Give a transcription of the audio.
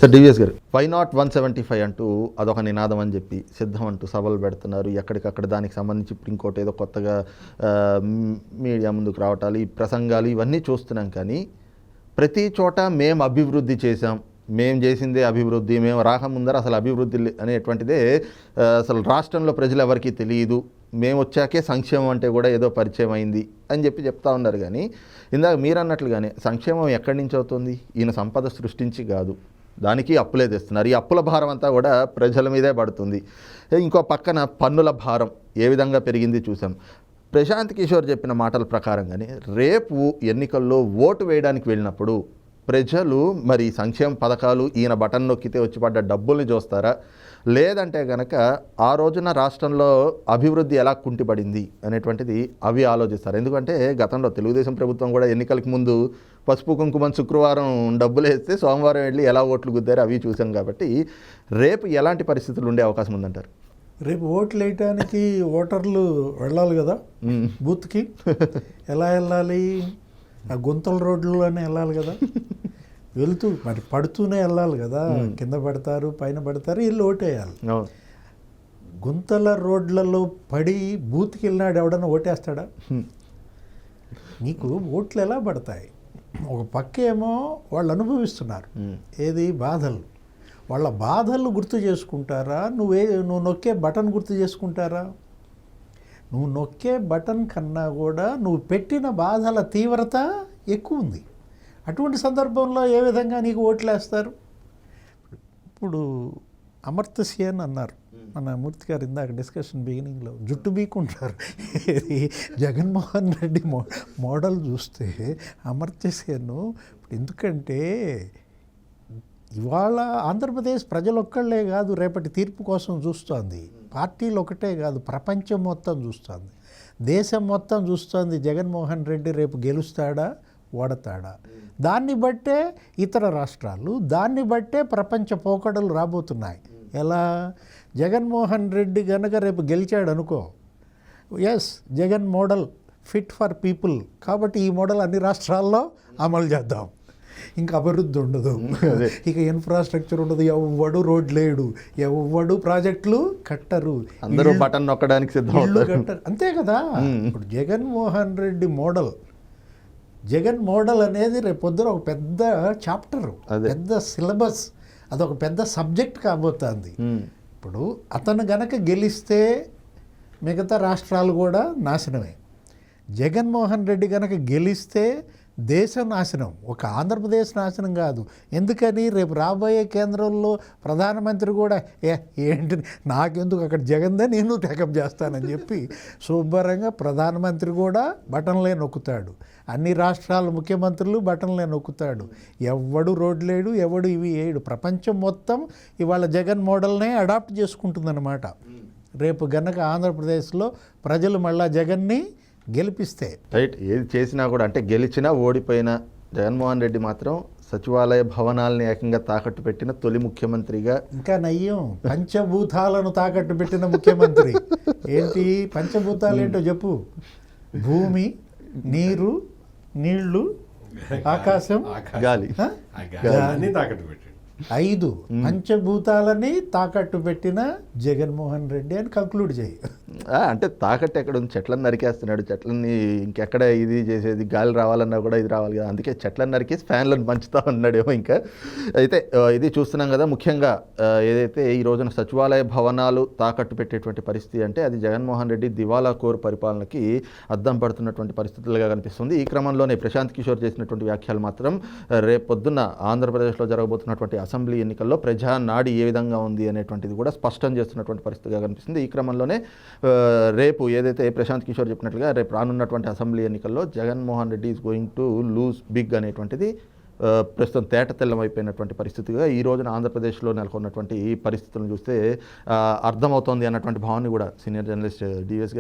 Sir DVS గారు, why not 175 అంటూ అదొక నినాదం అని చెప్పి సిద్ధం అంటూ సభలు పెడుతున్నారు. ఎక్కడికక్కడ దానికి సంబంధించి ఇంకోటి ఏదో కొత్తగా మీడియా ముందుకు రావటాలు, ఈ ప్రసంగాలు ఇవన్నీ చూస్తున్నాం. కానీ ప్రతి చోట మేము అభివృద్ధి చేశాం, మేము చేసిందే అభివృద్ధి, మేము రాకముందర అసలు అభివృద్ధి అనేటువంటిదే అసలు రాష్ట్రంలో ప్రజలు ఎవరికీ తెలియదు, మేము వచ్చాకే సంక్షేమం అంటే కూడా ఏదో పరిచయం అయింది అని చెప్పి చెప్తా ఉన్నారు. కానీ ఇందాక మీరు అన్నట్లుగానే సంక్షేమం ఎక్కడి నుంచి అవుతుంది? ఈయన సంపద సృష్టించి కాదు, దానికి అప్పులే తెస్తున్నారు. ఈ అప్పుల భారం అంతా కూడా ప్రజల మీదే పడుతుంది. ఇంకో పక్కన పన్నుల భారం ఏ విధంగా పెరిగింది చూసాం. ప్రశాంత్ కిషోర్ చెప్పిన మాటల ప్రకారంగానే రేపు ఎన్నికల్లో ఓటు వేయడానికి వెళ్ళినప్పుడు ప్రజలు మరి సంక్షేమ పథకాలు ఈయన బటన్ నొక్కితే వచ్చి పడ్డ డబ్బుల్ని చూస్తారా, లేదంటే కనుక ఆ రోజున రాష్ట్రంలో అభివృద్ధి ఎలా కుంటిపడింది అనేటువంటిది అవి ఆలోచిస్తారు. ఎందుకంటే గతంలో తెలుగుదేశం ప్రభుత్వం కూడా ఎన్నికలకు ముందు పసుపు కుంకుమని శుక్రవారం డబ్బులు వేస్తే సోమవారం వెళ్ళి ఎలా ఓట్లు గుద్దారో అవి చూసాం. కాబట్టి రేపు ఎలాంటి పరిస్థితులు ఉండే అవకాశం ఉందంటారు? రేపు ఓట్లు వేయటానికి ఓటర్లు వెళ్ళాలి కదా బూత్కి. ఎలా వెళ్ళాలి? ఆ గుంతల రోడ్లలోనే వెళ్ళాలి కదా. వెళ్తూ మరి పడుతూనే వెళ్ళాలి కదా. కింద పడతారు, పైన పడతారు, వీళ్ళు ఓటేయాలి. గుంతల రోడ్లలో పడి బూత్కి వెళ్ళినాడు ఎవడన్నా ఓటేస్తాడా? నీకు ఓట్లు ఎలా పడతాయి? ఒక పక్క ఏమో వాళ్ళు అనుభవిస్తున్నారు ఏది బాధలు, వాళ్ళ బాధలు గుర్తు చేసుకుంటారా, నువ్వు నొక్కే బటన్ గుర్తు చేసుకుంటారా? నువ్వు నొక్కే బటన్ కన్నా కూడా నువ్వు పెట్టిన బాధల తీవ్రత ఎక్కువ ఉంది. అటువంటి సందర్భంలో ఏ విధంగా నీకు ఓట్లు వేస్తారు? ఇప్పుడు అమర్త్య సేన్ అన్నారు మన మూర్తి గారు ఇందాక డిస్కషన్ బిగినింగ్లో, జుట్టు బీకుంటారు. ఇది జగన్మోహన్ రెడ్డి మోడల్ చూస్తే అమర్త్య సేన్. ఎందుకంటే ఇవాళ ఆంధ్రప్రదేశ్ ప్రజలు ఒక్కళ్ళే కాదు రేపటి తీర్పు కోసం చూస్తోంది, పార్టీలు ఒకటే కాదు ప్రపంచం మొత్తం చూస్తోంది, దేశం మొత్తం చూస్తోంది. జగన్మోహన్ రెడ్డి రేపు గెలుస్తాడా ఓడతాడా? దాన్ని బట్టే ఇతర రాష్ట్రాలు, దాన్ని బట్టే ప్రపంచ పోకడలు రాబోతున్నాయి. ఎలా? జగన్మోహన్ రెడ్డి గనక రేపు గెలిచాడు అనుకో, yes Jagan model fit for people, కాబట్టి ఈ మోడల్ అన్ని రాష్ట్రాల్లో అమలు చేద్దాం. ఇంకా అభివృద్ధి ఉండదు, ఇక ఇన్ఫ్రాస్ట్రక్చర్ ఉండదు, ఎవ్వడు రోడ్లు లేడు, ఎవ్వడు ప్రాజెక్టులు కట్టరు, అందరూ బటన్ నొక్కడానికి సిద్ధం కట్టరు. అంతే కదా. ఇప్పుడు జగన్మోహన్ రెడ్డి మోడల్, జగన్ మోడల్ అనేది రేపొద్దున ఒక పెద్ద చాప్టర్, పెద్ద సిలబస్, అదొక పెద్ద సబ్జెక్ట్ కాబోతుంది. ఇప్పుడు అతను గనక గెలిస్తే మిగతా రాష్ట్రాలు కూడా నాశనమే. జగన్మోహన్ రెడ్డి గనక గెలిస్తే దేశం నాశనం, ఒక ఆంధ్రప్రదేశ్ నాశనం కాదు. ఎందుకని రేపు రాబోయే కేంద్రంలో ప్రధానమంత్రి కూడా ఏంటి నాకెందుకు, అక్కడ జగన్దే నేను టేకప్ చేస్తానని చెప్పి శుభ్రంగా ప్రధానమంత్రి కూడా బటన్లే నొక్కుతాడు, అన్ని రాష్ట్రాల ముఖ్యమంత్రులు బటన్లే నొక్కుతాడు, ఎవడు రోడ్లేడు, ఎవడు ఇవి వేయడు. ప్రపంచం మొత్తం ఇవాళ జగన్ మోడల్నే అడాప్ట్ చేసుకుంటుందన్నమాట. రేపు గనక ఆంధ్రప్రదేశ్లో ప్రజలు మళ్ళా జగన్ని గెలిపిస్తే రైట్. ఏది చేసినా కూడా అంటే గెలిచినా ఓడిపోయినా జగన్మోహన్ రెడ్డి మాత్రం సచివాలయ భవనాలని ఏకంగా తాకట్టు పెట్టిన తొలి ముఖ్యమంత్రిగా, ఇంకా నయ్యం పంచభూతాలను తాకట్టు పెట్టిన ముఖ్యమంత్రి. ఏంటి పంచభూతాలు ఏంటో చెప్పు? భూమి, నీరు, నీళ్లు, ఆకాశం, గాలి, తాకట్టు పెట్టాడు. 5 పంచభూతాలని తాకట్టు పెట్టిన జగన్మోహన్ రెడ్డి అని కంక్లూడ్ చేయి. అంటే తాకట్టు ఎక్కడ ఉంది? చెట్లను నరికేస్తున్నాడు, చెట్లని ఇంకెక్కడ ఇది చేసేది, గాలి రావాలన్నా కూడా ఇది రావాలి కదా, అందుకే చెట్లను నరికేసి ఫ్యాన్లను పంచుతా ఉన్నాడేమో. ఇంకా అయితే ఇది చూస్తున్నాం కదా, ముఖ్యంగా ఏదైతే ఈ రోజున సచివాలయ భవనాలు తాకట్టు పెట్టేటువంటి పరిస్థితి అంటే అది జగన్మోహన్ రెడ్డి దివాలా కోరు పరిపాలనకి అద్దం పడుతున్నటువంటి పరిస్థితులుగా కనిపిస్తుంది. ఈ క్రమంలోనే ప్రశాంత్ కిషోర్ చేసినటువంటి వ్యాఖ్యలు మాత్రం రేపొద్దున్న ఆంధ్రప్రదేశ్లో జరగబోతున్నటువంటి అసెంబ్లీ ఎన్నికల్లో ప్రజా నాడి ఏ విధంగా ఉంది అనేటువంటిది కూడా స్పష్టం చేస్తున్నటువంటి పరిస్థితిగా కనిపిస్తుంది. ఈ క్రమంలోనే రేపు ఏదైతే ప్రశాంత్ కిషోర్ చెప్పినట్లుగా రేపు రానున్నటువంటి అసెంబ్లీ ఎన్నికల్లో Jaganmohan Reddy is going to lose big అనేటువంటిది ప్రస్తుతం తేట తెల్లమైపోయినటువంటి పరిస్థితిగా ఈ రోజున ఆంధ్రప్రదేశ్లో నెలకొన్నటువంటి ఈ పరిస్థితులను చూస్తే అర్థమవుతోంది అన్నటువంటి భావాన్ని కూడా సీనియర్ జర్నలిస్ట్ డివిఎస్